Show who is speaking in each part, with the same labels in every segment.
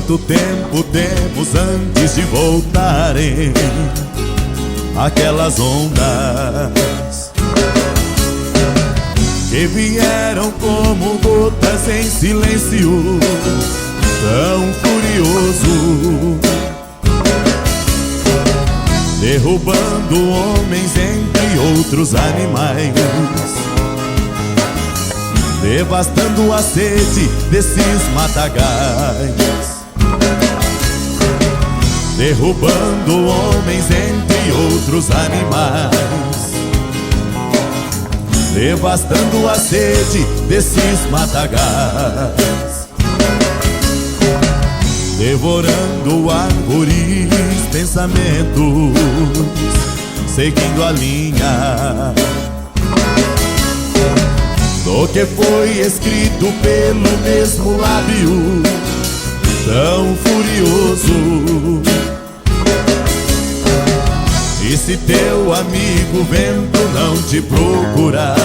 Speaker 1: Quanto tempo temos antes de voltarem aquelas ondas que vieram como gotas em silêncio tão furioso, derrubando homens entre outros animais, devastando a sede desses matagais, derrubando homens entre outros animais, devastando a sede desses matagais, devorando árvores, pensamentos, seguindo a linha do que foi escrito pelo mesmo lábio tão furioso. E se teu amigo vento não te procurar,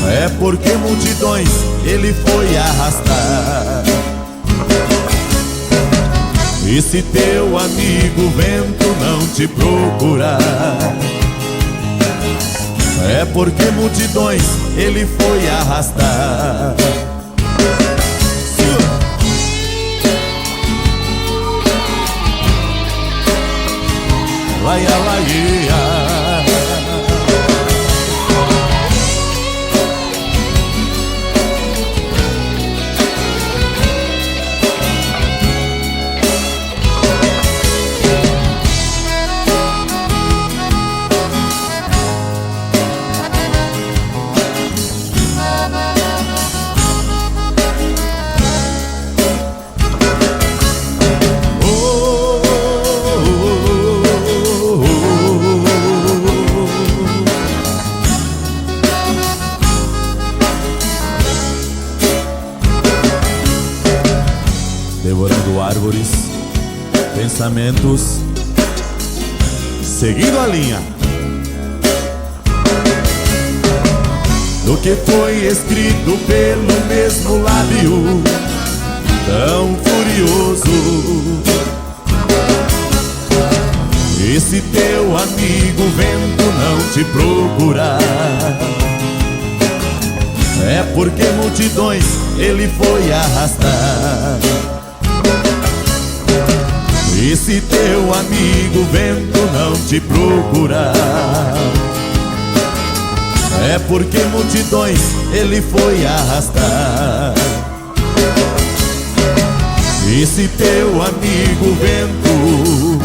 Speaker 1: é porque multidões ele foi arrastar. E se teu amigo vento não te procurar, é porque multidões ele foi arrastar. Laia, laia. Devorando árvores, pensamentos, seguindo a linha do que foi escrito pelo mesmo lábio tão furioso. E se teu amigo vento não te procurar, é porque multidões ele foi arrastar. E se teu amigo vento não te procurar, é porque multidões ele foi arrastar. E se teu amigo vento